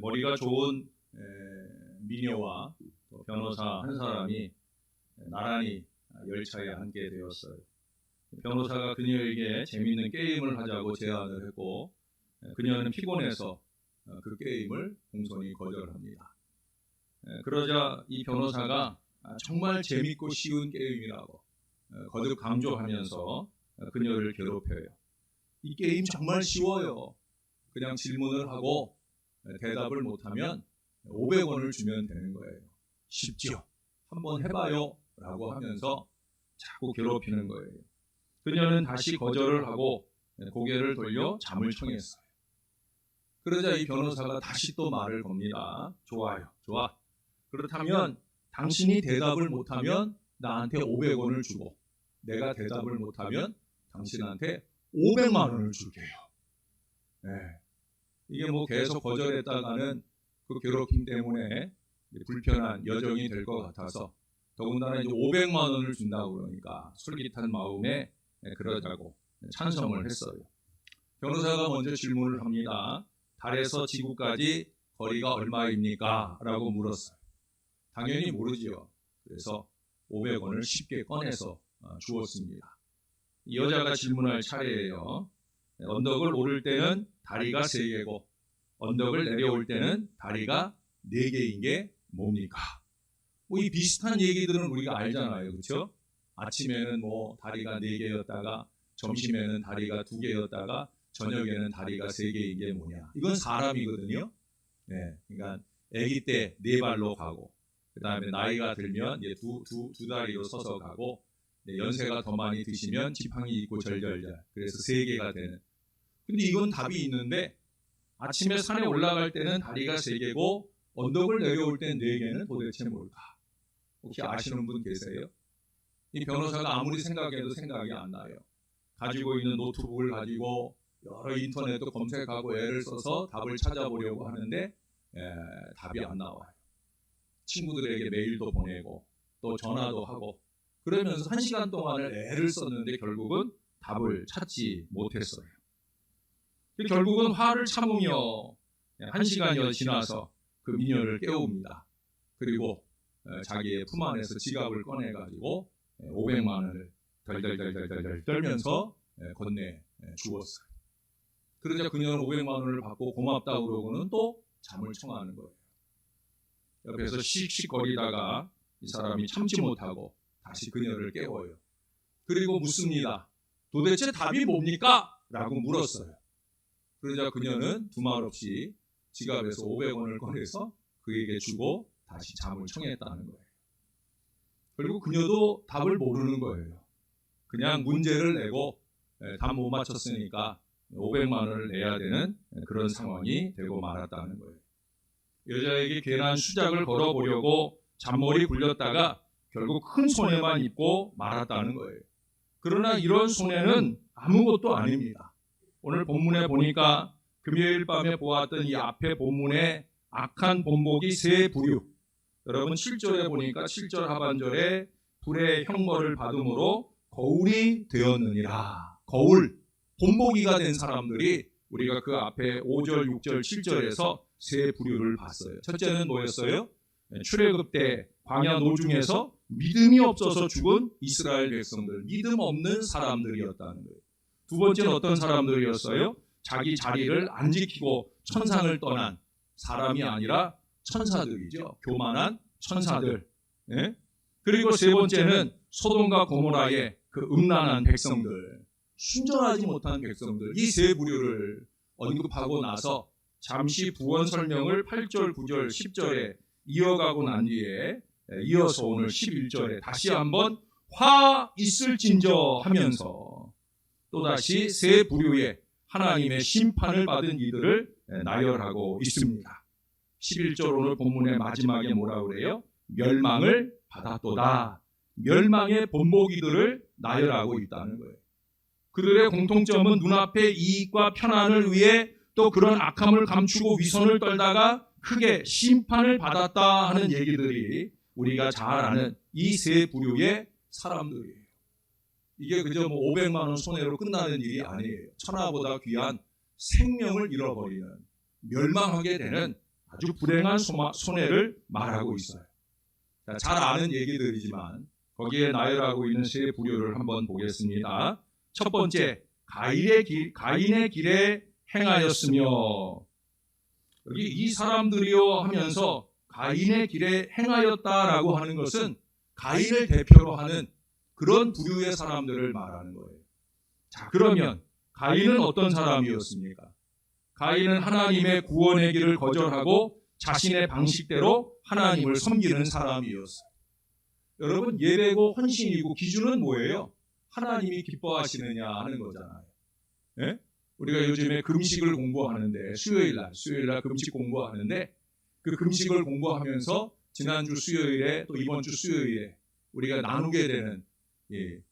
머리가 좋은 미녀와 변호사 한 사람이 나란히 열차에 앉게 되었어요. 변호사가 그녀에게 재미있는 게임을 하자고 제안을 했고 그녀는 피곤해서 그 게임을 공손히 거절합니다. 그러자 이 변호사가 정말 재밌고 쉬운 게임이라고 거듭 강조하면서 그녀를 괴롭혀요. 이 게임 정말 쉬워요. 그냥 질문을 하고 대답을 못하면 500원을 주면 되는 거예요. 쉽죠? 한번 해봐요 라고 하면서 자꾸 괴롭히는 거예요. 그녀는 다시 거절을 하고 고개를 돌려 잠을 청했어요. 그러자 이 변호사가 다시 또 말을 겁니다. 좋아요, 좋아. 그렇다면 당신이 대답을 못하면 나한테 500원을 주고 내가 대답을 못하면 당신한테 500만 원을 줄게요. 네. 이게 뭐 계속 거절했다가는 그 괴롭힘 때문에 불편한 여정이 될 것 같아서 더군다나 이제 500만 원을 준다고 그러니까 솔깃한 마음에 그러자고 찬성을 했어요. 변호사가 먼저 질문을 합니다. 달에서 지구까지 거리가 얼마입니까? 라고 물었어요. 당연히 모르지요. 그래서 500원을 쉽게 꺼내서 주었습니다. 여자가 질문할 차례예요. 언덕을 오를 때는 다리가 3개고 언덕을 내려올 때는 다리가 4개인 게 뭡니까? 뭐 이 비슷한 얘기들은 우리가 알잖아요. 그렇죠? 아침에는 뭐 다리가 4개였다가 점심에는 다리가 2개였다가 저녁에는 다리가 3개인 게 뭐냐? 이건 사람이거든요. 네, 그러니까 아기 때 4발로 가고 그 다음에 나이가 들면 이제 두 다리로 서서 가고 연세가 더 많이 드시면 지팡이 있고 절절절 그래서 3개가 되는. 근데 이건 답이 있는데 아침에 산에 올라갈 때는 다리가 3개고 언덕을 내려올 땐 4개는 도대체 뭘까? 혹시 아시는 분 계세요? 이 변호사가 아무리 생각해도 생각이 안 나요. 가지고 있는 노트북을 가지고 여러 인터넷도 검색하고 애를 써서 답을 찾아보려고 하는데 답이 안 나와요. 친구들에게 메일도 보내고 또 전화도 하고 그러면서 1시간 동안을 애를 썼는데 결국은 답을 찾지 못했어요. 결국은 화를 참으며 1시간여 지나서 그 미녀를 깨웁니다. 그리고 자기의 품 안에서 지갑을 꺼내가지고 500만 원을 덜덜덜덜 떨면서 건네 주었어요. 그러자 그녀는 500만 원을 받고 고맙다고 그러고는 또 잠을 청하는 거예요. 옆에서 씩씩거리다가 이 사람이 참지 못하고 다시 그녀를 깨워요. 그리고 묻습니다. 도대체 답이 뭡니까? 라고 물었어요. 그러자 그녀는 두말 없이 지갑에서 500원을 꺼내서 그에게 주고 다시 잠을 청했다는 거예요. 그리고 그녀도 답을 모르는 거예요. 그냥 문제를 내고 답 못 맞췄으니까 500만 원을 내야 되는 그런 상황이 되고 말았다는 거예요. 여자에게 괜한 수작을 걸어보려고 잔머리 굴렸다가 결국 큰 손해만 입고 말았다는 거예요. 그러나 이런 손해는 아무것도 아닙니다. 오늘 본문에 보니까 금요일 밤에 보았던 이 앞에 본문에 악한 본보기 3부류. 여러분 7절에 보니까 7절 하반절에 불의 형벌을 받음으로 거울이 되었느니라. 거울, 본보기가 된 사람들이 우리가 그 앞에 5절, 6절, 7절에서 3부류를 봤어요. 첫째는 뭐였어요? 출애굽 때 광야 노중에서 믿음이 없어서 죽은 이스라엘 백성들, 믿음 없는 사람들이었다는 거예요. 두 번째는 어떤 사람들이었어요? 자기 자리를 안 지키고 천상을 떠난 사람이 아니라 천사들이죠. 교만한 천사들. 네? 그리고 세 번째는 소돔과 고모라의 그 음란한 백성들, 순전하지 못한 백성들. 이 3부류를 언급하고 나서 잠시 부원 설명을 8절, 9절, 10절에 이어가고 난 뒤에 이어서 오늘 11절에 다시 한번 화 있을진저 하면서 또다시 3부류의 하나님의 심판을 받은 이들을 나열하고 있습니다. 11절 오늘 본문의 마지막에 뭐라 그래요? 멸망을 받았도다. 멸망의 본보기들을 나열하고 있다는 거예요. 그들의 공통점은 눈앞의 이익과 편안을 위해 또 그런 악함을 감추고 위선을 떨다가 크게 심판을 받았다 하는 얘기들이 우리가 잘 아는 이 3부류의 사람들이에요. 이게 그저 뭐 500만 원 손해로 끝나는 일이 아니에요. 천하보다 귀한 생명을 잃어버리는, 멸망하게 되는 아주 불행한 손해를 말하고 있어요. 잘 아는 얘기들이지만 거기에 나열하고 있는 세 부류를 한번 보겠습니다. 첫 번째, 가인의 길에 행하였으며, 여기 이 사람들이요 하면서 가인의 길에 행하였다라고 하는 것은 가인을 대표로 하는 그런 부류의 사람들을 말하는 거예요. 자, 그러면 가인은 어떤 사람이었습니까? 가인은 하나님의 구원의 길을 거절하고 자신의 방식대로 하나님을 섬기는 사람이었어요. 여러분, 예배고 헌신이고 기준은 뭐예요? 하나님이 기뻐하시느냐 하는 거잖아요. 예? 우리가 요즘에 금식을 공부하는데 수요일날 금식 공부하는데 그 금식을 공부하면서 지난주 수요일에 또 이번 주 수요일에 우리가 나누게 되는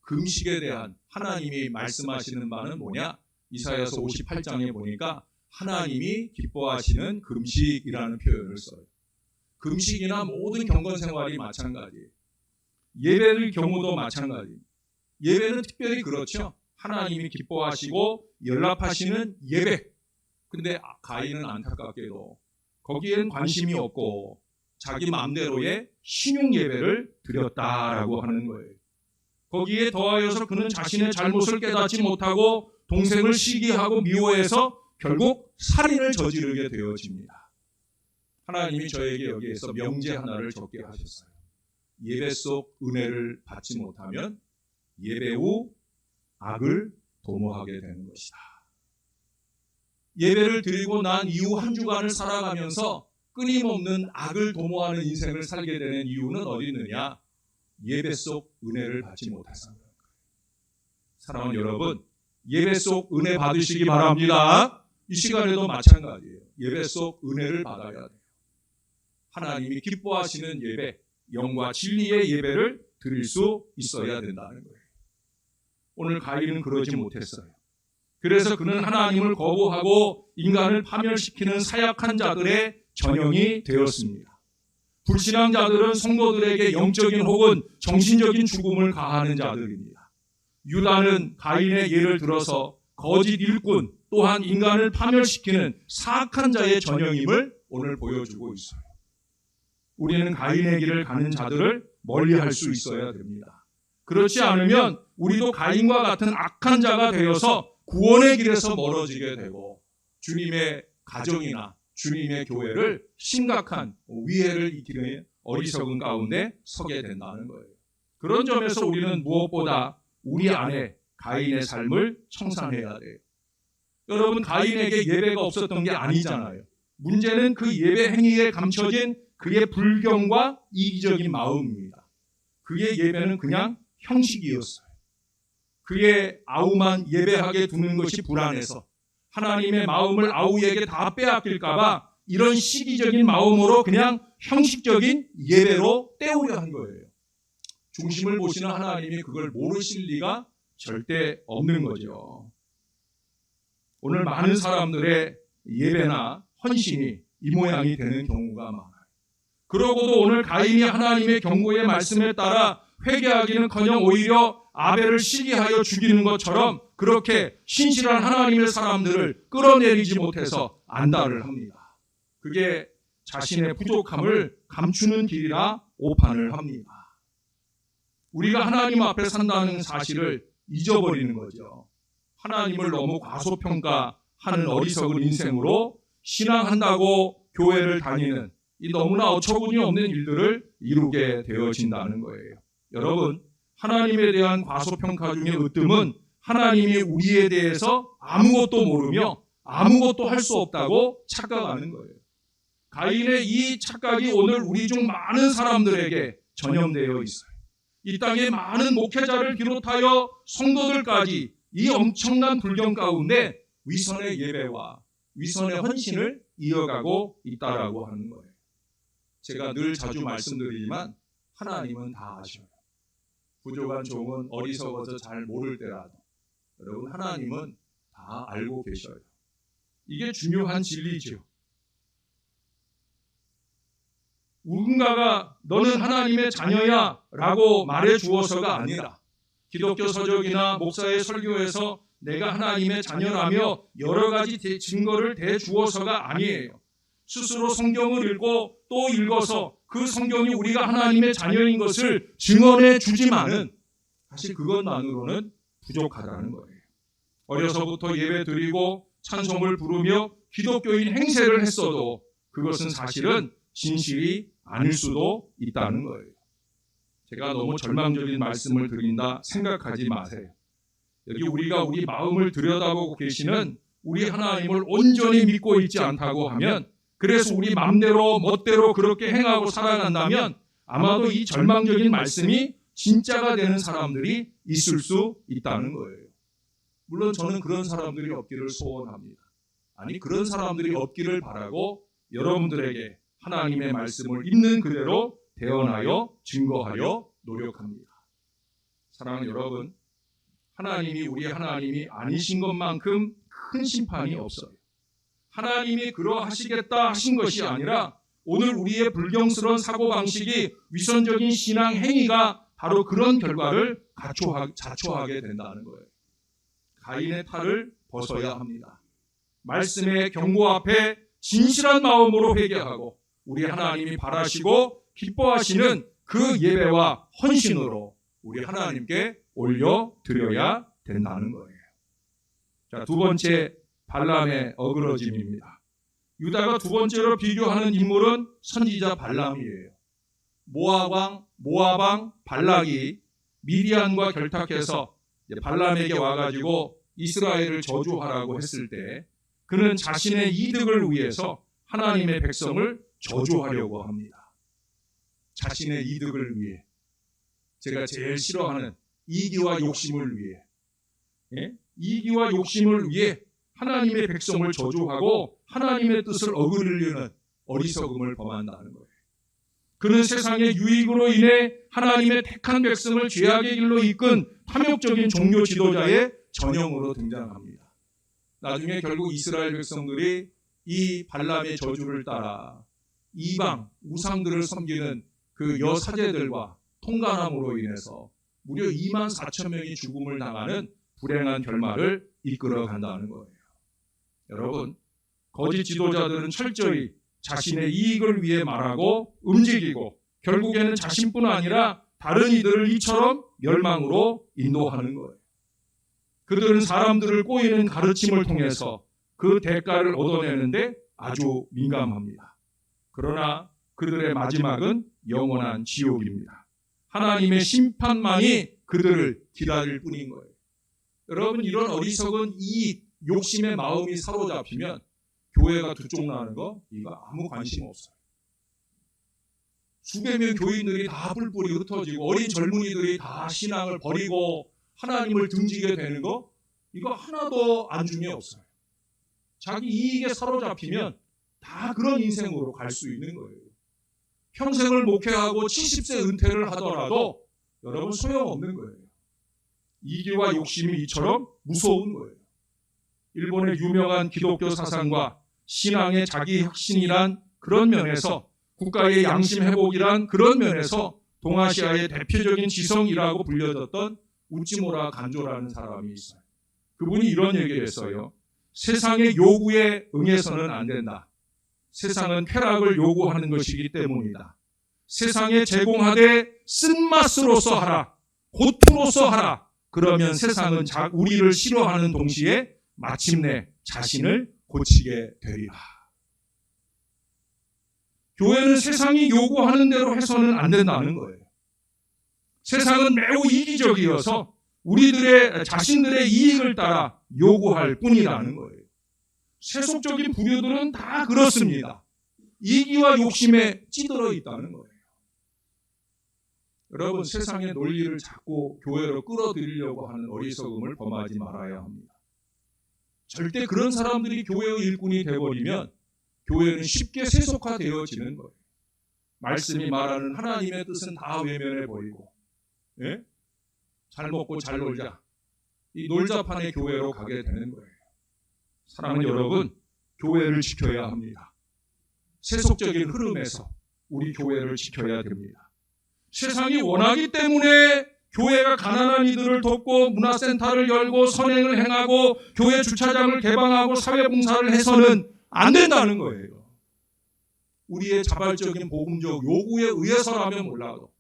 금식에 대한 하나님이 말씀하시는 바는 뭐냐? 이사야서 58장에 보니까 하나님이 기뻐하시는 금식이라는 표현을 써요. 금식이나 모든 경건생활이 마찬가지예요. 예배의 경우도 마찬가지예요. 예배는 특별히 그렇죠. 하나님이 기뻐하시고 연락하시는 예배. 근데 가인은 안타깝게도 거기엔 관심이 없고 자기 마음대로의 신용 예배를 드렸다라고 하는 거예요. 거기에 더하여서 그는 자신의 잘못을 깨닫지 못하고 동생을 시기하고 미워해서 결국 살인을 저지르게 되어집니다. 하나님이 저에게 여기에서 명제 하나를 적게 하셨어요. 예배 속 은혜를 받지 못하면 예배 후 악을 도모하게 되는 것이다. 예배를 드리고 난 이후 한 주간을 살아가면서 끊임없는 악을 도모하는 인생을 살게 되는 이유는 어디 있느냐? 예배 속 은혜를 받지 못해서. 사랑하는 여러분, 예배 속 은혜 받으시기 바랍니다. 이 시간에도 마찬가지예요. 예배 속 은혜를 받아야 돼요. 하나님이 기뻐하시는 예배, 영과 진리의 예배를 드릴 수 있어야 된다는 거예요. 오늘 가인은 그러지 못했어요. 그래서 그는 하나님을 거부하고 인간을 파멸시키는 사약한 자들의 전형이 되었습니다. 불신앙자들은 성도들에게 영적인 혹은 정신적인 죽음을 가하는 자들입니다. 유다는 가인의 예를 들어서 거짓 일꾼 또한 인간을 파멸시키는 사악한 자의 전형임을 오늘 보여주고 있어요. 우리는 가인의 길을 가는 자들을 멀리할 수 있어야 됩니다. 그렇지 않으면 우리도 가인과 같은 악한 자가 되어서 구원의 길에서 멀어지게 되고 주님의 가정이나 주님의 교회를 심각한 위해를 일으키는 어리석은 가운데 서게 된다는 거예요. 그런 점에서 우리는 무엇보다 우리 안에 가인의 삶을 청산해야 돼요. 여러분, 가인에게 예배가 없었던 게 아니잖아요. 문제는 그 예배 행위에 감춰진 그의 불경과 이기적인 마음입니다. 그의 예배는 그냥 형식이었어요. 그의 아우만 예배하게 두는 것이 불안해서 하나님의 마음을 아우에게 다 빼앗길까 봐 이런 시기적인 마음으로 그냥 형식적인 예배로 때우려 한 거예요. 중심을 보시는 하나님이 그걸 모르실 리가 절대 없는 거죠. 오늘 많은 사람들의 예배나 헌신이 이 모양이 되는 경우가 많아요. 그러고도 오늘 가인이 하나님의 경고의 말씀에 따라 회개하기는커녕 오히려 아벨을 시기하여 죽이는 것처럼 그렇게 신실한 하나님의 사람들을 끌어내리지 못해서 안달을 합니다. 그게 자신의 부족함을 감추는 길이라 오판을 합니다. 우리가 하나님 앞에 산다는 사실을 잊어버리는 거죠. 하나님을 너무 과소평가하는 어리석은 인생으로 신앙한다고 교회를 다니는 이 너무나 어처구니 없는 일들을 이루게 되어진다는 거예요. 여러분, 하나님에 대한 과소평가 중에 으뜸은 하나님이 우리에 대해서 아무것도 모르며 아무것도 할 수 없다고 착각하는 거예요. 가인의 이 착각이 오늘 우리 중 많은 사람들에게 전염되어 있어요. 이 땅에 많은 목회자를 비롯하여 성도들까지 이 엄청난 불경 가운데 위선의 예배와 위선의 헌신을 이어가고 있다라고 하는 거예요. 제가 늘 자주 말씀드리지만 하나님은 다 아셔요. 부족한 종은 어리석어서 잘 모를 때라도 여러분, 하나님은 다 알고 계셔요. 이게 중요한 진리죠. 누군가가 너는 하나님의 자녀야 라고 말해 주어서가 아니라 기독교 서적이나 목사의 설교에서 내가 하나님의 자녀라며 여러 가지 증거를 대주어서가 아니에요. 스스로 성경을 읽고 또 읽어서 그 성경이 우리가 하나님의 자녀인 것을 증언해 주지만은 사실 그것만으로는 부족하다는 거예요. 어려서부터 예배 드리고 찬송을 부르며 기독교인 행세를 했어도 그것은 사실은 진실이 아닐 수도 있다는 거예요. 제가 너무 절망적인 말씀을 드린다 생각하지 마세요. 여기 우리가 우리 마음을 들여다보고 계시는 우리 하나님을 온전히 믿고 있지 않다고 하면, 그래서 우리 마음대로 멋대로 그렇게 행하고 살아간다면 아마도 이 절망적인 말씀이 진짜가 되는 사람들이 있을 수 있다는 거예요. 물론 저는 그런 사람들이 없기를 소원합니다. 아니, 그런 사람들이 없기를 바라고 여러분들에게 하나님의 말씀을 있는 그대로 대언하여 증거하여 노력합니다. 사랑하는 여러분, 하나님이 우리 하나님이 아니신 것만큼 큰 심판이 없어요. 하나님이 그러하시겠다 하신 것이 아니라 오늘 우리의 불경스러운 사고방식이, 위선적인 신앙 행위가 바로 그런 결과를 자초하게 된다는 거예요. 가인의 탈을 벗어야 합니다. 말씀의 경고 앞에 진실한 마음으로 회개하고 우리 하나님이 바라시고 기뻐하시는 그 예배와 헌신으로 우리 하나님께 올려드려야 된다는 거예요. 자, 두 번째, 발람의 어그러짐입니다. 유다가 두 번째로 비교하는 인물은 선지자 발람이에요. 모압 왕 발락이 미디안과 결탁해서 발람에게 와가지고 이스라엘을 저주하라고 했을 때 그는 자신의 이득을 위해서 하나님의 백성을 저주하려고 합니다. 자신의 이득을 위해, 제가 제일 싫어하는 이기와 욕심을 위해, 이기와 욕심을 위해 하나님의 백성을 저주하고 하나님의 뜻을 어그리려는 어리석음을 범한다는 거예요. 그는 세상의 유익으로 인해 하나님의 택한 백성을 죄악의 길로 이끈 탐욕적인 종교 지도자의 전형으로 등장합니다. 나중에 결국 이스라엘 백성들이 이 발람의 저주를 따라 이방 우상들을 섬기는 그 여사제들과 통간함으로 인해서 무려 2만 4천 명이 죽음을 당하는 불행한 결말을 이끌어 간다는 거예요. 여러분, 거짓 지도자들은 철저히 자신의 이익을 위해 말하고 움직이고 결국에는 자신뿐 아니라 다른 이들을 이처럼 멸망으로 인도하는 거예요. 그들은 사람들을 꼬이는 가르침을 통해서 그 대가를 얻어내는데 아주 민감합니다. 그러나 그들의 마지막은 영원한 지옥입니다. 하나님의 심판만이 그들을 기다릴 뿐인 거예요. 여러분, 이런 어리석은 이익, 욕심의 마음이 사로잡히면 교회가 두쪽나는 거 이거 아무 관심 없어요. 수백 명 교인들이 다 뿔뿔이 흩어지고 어린 젊은이들이 다 신앙을 버리고 하나님을 등지게 되는 거 이거 하나도 안중에 없어요. 자기 이익에 사로잡히면 다 그런 인생으로 갈 수 있는 거예요. 평생을 목회하고 70세 은퇴를 하더라도 여러분 소용없는 거예요. 이기와 욕심이 이처럼 무서운 거예요. 일본의 유명한 기독교 사상과 신앙의 자기 혁신이란 그런 면에서, 국가의 양심 회복이란 그런 면에서 동아시아의 대표적인 지성이라고 불려졌던 우찌무라 간조라는 사람이 있어요. 그분이 이런 얘기를 했어요. 세상의 요구에 응해서는 안 된다. 세상은 쾌락을 요구하는 것이기 때문이다. 세상에 제공하되 쓴맛으로서 하라. 고투로서 하라. 그러면 세상은 우리를 싫어하는 동시에 마침내 자신을 고치게 되리라. 교회는 세상이 요구하는 대로 해서는 안 된다는 거예요. 세상은 매우 이기적이어서 우리들의 자신들의 이익을 따라 요구할 뿐이라는 거예요. 세속적인 부류들은 다 그렇습니다. 이기와 욕심에 찌들어 있다는 거예요. 여러분, 세상의 논리를 자꾸 교회로 끌어들이려고 하는 어리석음을 범하지 말아야 합니다. 절대 그런 사람들이 교회의 일꾼이 되어버리면 교회는 쉽게 세속화되어지는 거예요. 말씀이 말하는 하나님의 뜻은 다 외면해 버리고, 잘 먹고 잘 놀자, 이 놀자판의 교회로 가게 되는 거예요. 사랑하는 여러분, 교회를 지켜야 합니다. 세속적인 흐름에서 우리 교회를 지켜야 됩니다. 세상이 원하기 때문에 교회가 가난한 이들을 돕고 문화센터를 열고 선행을 행하고 교회 주차장을 개방하고 사회봉사를 해서는 안 된다는 거예요. 우리의 자발적인 복음적 요구에 의해서라면 몰라도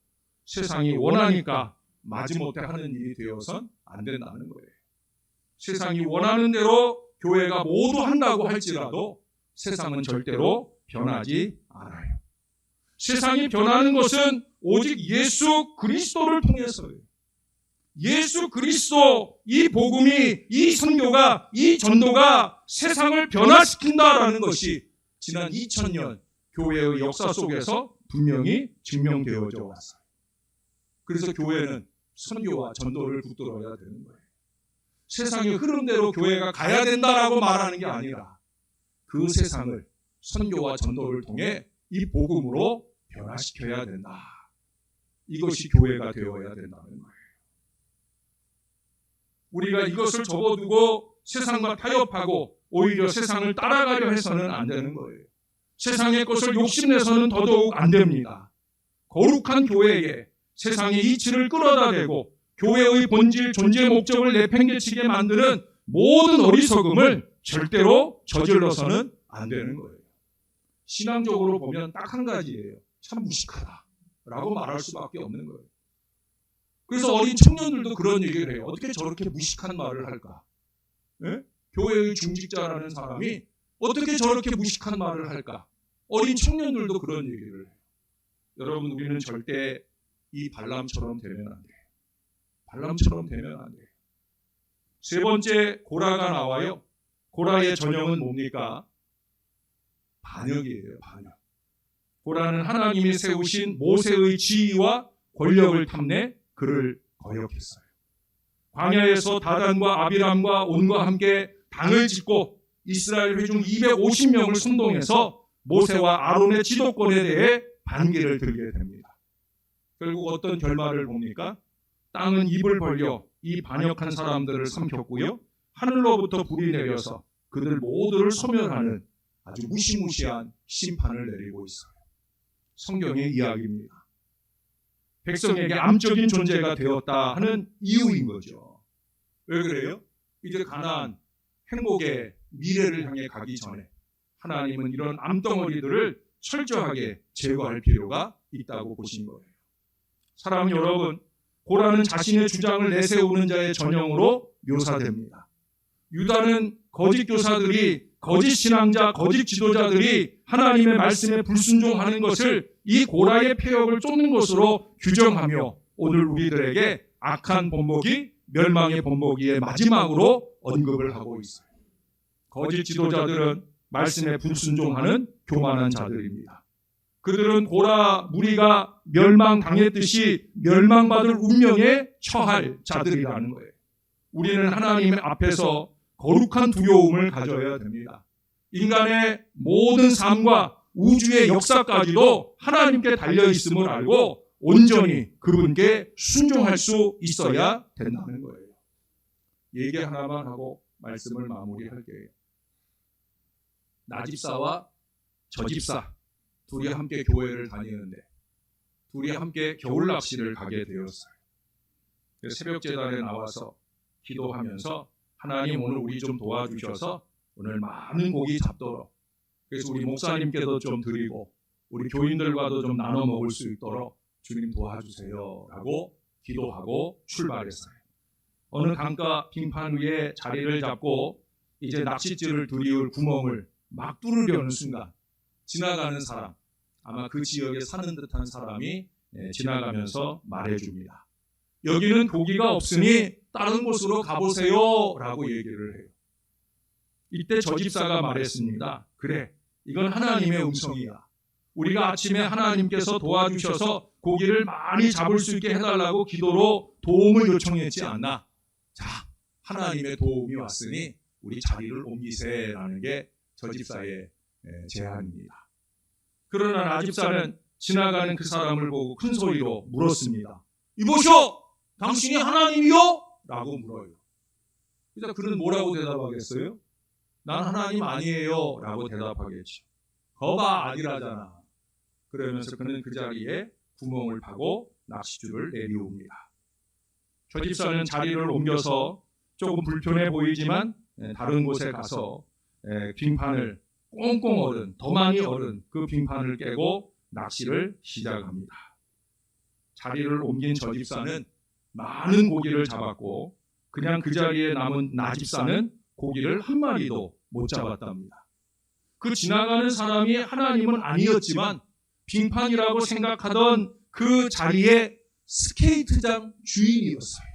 세상이 원하니까 마지못해 하는 일이 되어선 안 된다는 거예요. 세상이 원하는 대로 교회가 모두 한다고 할지라도 세상은 절대로 변하지 않아요. 세상이 변하는 것은 오직 예수 그리스도를 통해서예요. 예수 그리스도, 이 복음이, 이 선교가, 이 전도가 세상을 변화시킨다라는 것이 지난 2000년 교회의 역사 속에서 분명히 증명되어져 왔어요. 그래서 교회는 선교와 전도를 붙들어야 되는 거예요. 세상의 흐름대로 교회가 가야 된다라고 말하는 게 아니라 그 세상을 선교와 전도를 통해 이 복음으로 변화시켜야 된다. 이것이 교회가 되어야 된다는 거예요. 우리가 이것을 접어두고 세상과 타협하고 오히려 세상을 따라가려 해서는 안 되는 거예요. 세상의 것을 욕심내서는 더더욱 안 됩니다. 거룩한 교회에 세상의 이치를 끌어다 대고 교회의 본질, 존재 목적을 내팽개치게 만드는 모든 어리석음을 절대로 저질러서는 안 되는 거예요. 신앙적으로 보면 딱 한 가지예요. 참 무식하다라고 말할 수밖에 없는 거예요. 그래서 어린 청년들도 그런 얘기를 해요. 어떻게 저렇게 무식한 말을 할까? 예? 교회의 중직자라는 사람이 어떻게 저렇게 무식한 말을 할까? 어린 청년들도 그런 얘기를 해요. 여러분, 우리는 절대 이 발람처럼 되면 안 돼요. 발람처럼 되면 안 돼요. 세 번째, 고라가 나와요. 고라의 전형은 뭡니까? 반역이에요, 반역. 고라는 하나님이 세우신 모세의 지위와 권력을 탐내 그를 거역했어요. 광야에서 다단과 아비람과 온과 함께 당을 짓고 이스라엘 회중 250명을 선동해서 모세와 아론의 지도권에 대해 반기를 들게 됩니다. 결국 어떤 결말을 봅니까? 땅은 입을 벌려 이 반역한 사람들을 삼켰고요. 하늘로부터 불이 내려서 그들 모두를 소멸하는 아주 무시무시한 심판을 내리고 있어요. 성경의 이야기입니다. 백성에게 암적인 존재가 되었다 하는 이유인 거죠. 왜 그래요? 이제 가나안 행복의 미래를 향해 가기 전에 하나님은 이런 암덩어리들을 철저하게 제거할 필요가 있다고 보신 거예요. 사랑 여러분, 고라는 자신의 주장을 내세우는 자의 전형으로 묘사됩니다. 유다는 거짓 교사들이, 거짓 신앙자, 거짓 지도자들이 하나님의 말씀에 불순종하는 것을 이 고라의 폐역을 쫓는 것으로 규정하며 오늘 우리들에게 악한 본보기, 멸망의 본보기의 마지막으로 언급을 하고 있어요. 거짓 지도자들은 말씀에 불순종하는 교만한 자들입니다. 그들은 고라 무리가 멸망당했듯이 멸망받을 운명에 처할 자들이라는 거예요. 우리는 하나님 앞에서 거룩한 두려움을 가져야 됩니다. 인간의 모든 삶과 우주의 역사까지도 하나님께 달려있음을 알고 온전히 그분께 순종할 수 있어야 된다는 거예요. 얘기 하나만 하고 말씀을 마무리할게요. 나집사와 저집사 둘이 함께 교회를 다니는데 둘이 함께 겨울 낚시를 가게 되었어요. 새벽 제단에 나와서 기도하면서 하나님 오늘 우리 좀 도와주셔서 오늘 많은 고기 잡도록, 그래서 우리 목사님께도 좀 드리고 우리 교인들과도 좀 나눠 먹을 수 있도록 주님 도와주세요 라고 기도하고 출발했어요. 어느 강가 빙판 위에 자리를 잡고 이제 낚싯줄을 들이울 구멍을 막 뚫으려는 순간 지나가는 사람, 아마 그 지역에 사는 듯한 사람이 지나가면서 말해줍니다. 여기는 고기가 없으니 다른 곳으로 가보세요 라고 얘기를 해요. 이때 저 집사가 말했습니다. 그래, 이건 하나님의 음성이야. 우리가 아침에 하나님께서 도와주셔서 고기를 많이 잡을 수 있게 해달라고 기도로 도움을 요청했지 않나. 자, 하나님의 도움이 왔으니 우리 자리를 옮기세라는 게 저 집사의 제안입니다. 그러나 나 집사는 지나가는 그 사람을 보고 큰 소리로 물었습니다. 이보시오! 당신이 하나님이요? 라고 물어요. 그래서 그는 뭐라고 대답하겠어요? 난 하나님 아니에요 라고 대답하겠죠. 거봐 아니라잖아. 그러면서 그는 그 자리에 구멍을 파고 낚싯줄을 내리웁니다. 저 집사는 자리를 옮겨서 조금 불편해 보이지만 다른 곳에 가서 빙판을 꽁꽁 얼은, 더 많이 얼은 그 빙판을 깨고 낚시를 시작합니다. 자리를 옮긴 저 집사는 많은 고기를 잡았고 그냥 그 자리에 남은 나 집사는 고기를 한 마리도 못 잡았답니다. 그 지나가는 사람이 하나님은 아니었지만 빙판이라고 생각하던 그 자리에 스케이트장 주인이었어요.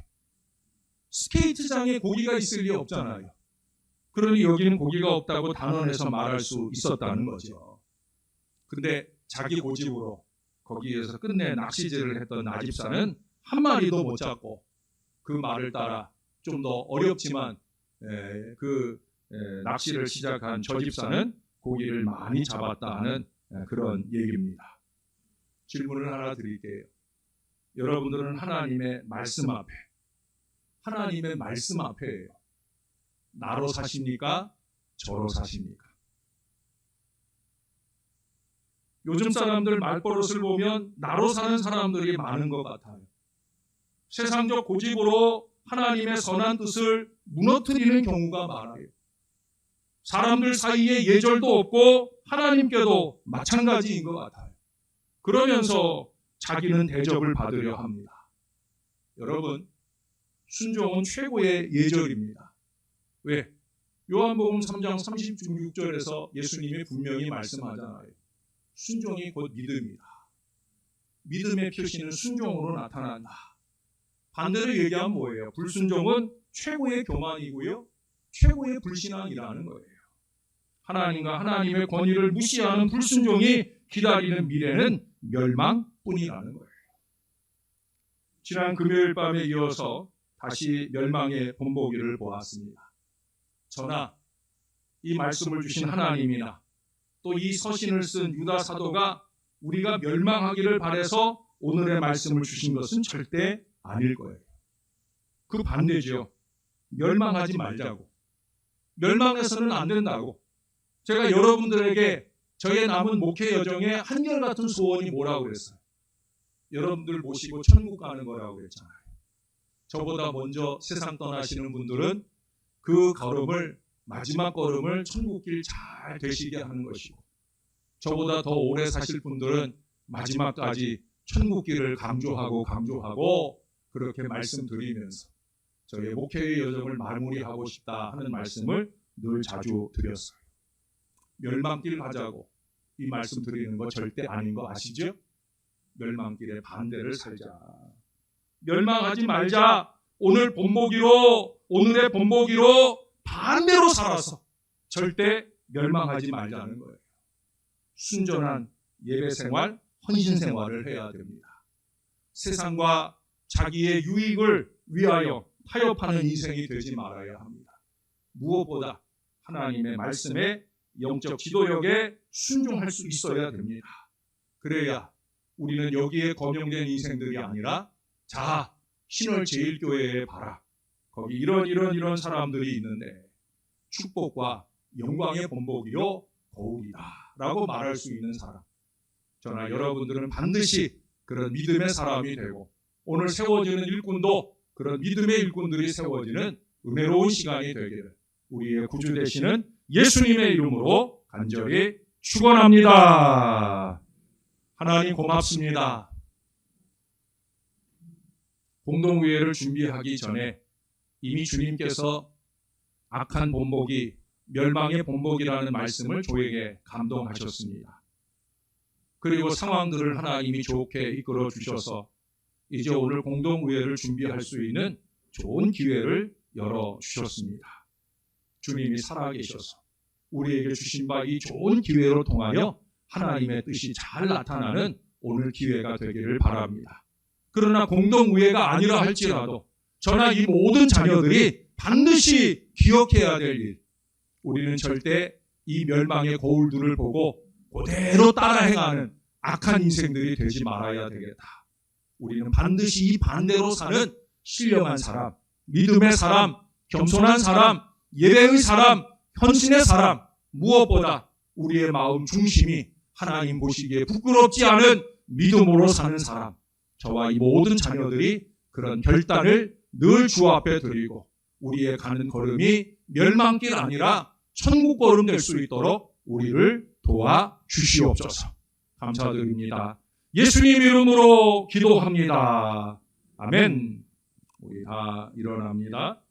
스케이트장에 고기가 있을 리 없잖아요. 그러니 여기는 고기가 없다고 단언해서 말할 수 있었다는 거죠. 근데 자기 고집으로 거기에서 끝내 낚시질을 했던 나 집사는 한 마리도 못 잡고 그 말을 따라 좀 더 어렵지만 낚시를 시작한 저 집사는 고기를 많이 잡았다 하는 그런 얘기입니다. 질문을 하나 드릴게요. 여러분들은 하나님의 말씀 앞에예요. 나로 사십니까? 저로 사십니까? 요즘 사람들 말버릇을 보면 나로 사는 사람들이 많은 것 같아요. 세상적 고집으로 하나님의 선한 뜻을 무너뜨리는 경우가 많아요. 사람들 사이에 예절도 없고 하나님께도 마찬가지인 것 같아요. 그러면서 자기는 대접을 받으려 합니다. 여러분, 순종은 최고의 예절입니다. 왜? 요한복음 3장 36절에서 예수님이 분명히 말씀하잖아요. 순종이 곧 믿음이다. 믿음의 표시는 순종으로 나타난다. 반대로 얘기하면 뭐예요? 불순종은 최고의 교만이고요. 최고의 불신앙이라는 거예요. 하나님과 하나님의 권위를 무시하는 불순종이 기다리는 미래는 멸망뿐이라는 거예요. 지난 금요일 밤에 이어서 다시 멸망의 본보기를 보았습니다. 저나 이 말씀을 주신 하나님이나 또 이 서신을 쓴 유다 사도가 우리가 멸망하기를 바라서 오늘의 말씀을 주신 것은 절대 아닐 거예요. 그 반대죠. 멸망하지 말자고. 멸망해서는 안 된다고. 제가 여러분들에게 저의 남은 목회 여정에 한결같은 소원이 뭐라고 그랬어요? 여러분들 모시고 천국 가는 거라고 그랬잖아요. 저보다 먼저 세상 떠나시는 분들은 그 걸음을, 마지막 걸음을 천국길 잘 되시게 하는 것이고, 저보다 더 오래 사실 분들은 마지막까지 천국길을 강조하고 그렇게 말씀드리면서 저의 목회의 여정을 마무리하고 싶다 하는 말씀을 늘 자주 드렸어요. 멸망길 가자고 이 말씀 드리는 거 절대 아닌 거 아시죠? 멸망길의 반대를 살자. 멸망하지 말자. 오늘의 본보기로 반대로 살아서 절대 멸망하지 말자는 거예요. 순전한 예배 생활, 헌신 생활을 해야 됩니다. 세상과 자기의 유익을 위하여 타협하는 인생이 되지 말아야 합니다. 무엇보다 하나님의 말씀에 영적 지도력에 순종할 수 있어야 됩니다. 그래야 우리는 여기에 거명된 인생들이 아니라 자, 신월제일교회에 봐라. 거기 이런 사람들이 있는데 축복과 영광의 본보기요 거울이다 라고 말할 수 있는 사람. 저나 여러분들은 반드시 그런 믿음의 사람이 되고 오늘 세워지는 일꾼도 그런 믿음의 일꾼들이 세워지는 은혜로운 시간이 되기를 우리의 구주 되시는 예수님의 이름으로 간절히 축원합니다. 하나님 고맙습니다. 공동의회를 준비하기 전에 이미 주님께서 악한 본보기, 멸망의 본보기라는 말씀을 저에게 감동하셨습니다. 그리고 상황들을 하나님이 좋게 이끌어 주셔서 이제 오늘 공동의회를 준비할 수 있는 좋은 기회를 열어주셨습니다. 주님이 살아계셔서 우리에게 주신 바 이 좋은 기회로 통하여 하나님의 뜻이 잘 나타나는 오늘 기회가 되기를 바랍니다. 그러나 공동의회가 아니라 할지라도 저나 이 모든 자녀들이 반드시 기억해야 될 일, 우리는 절대 이 멸망의 거울들을 보고 그대로 따라 행하는 악한 인생들이 되지 말아야 되겠다. 우리는 반드시 이 반대로 사는 신령한 사람, 믿음의 사람, 겸손한 사람, 예배의 사람, 헌신의 사람, 무엇보다 우리의 마음 중심이 하나님 보시기에 부끄럽지 않은 믿음으로 사는 사람, 저와 이 모든 자녀들이 그런 결단을 늘 주 앞에 드리고 우리의 가는 걸음이 멸망길 아니라 천국 걸음 될 수 있도록 우리를 도와주시옵소서. 감사드립니다. 예수님 이름으로 기도합니다. 아멘. 우리 다 일어납니다.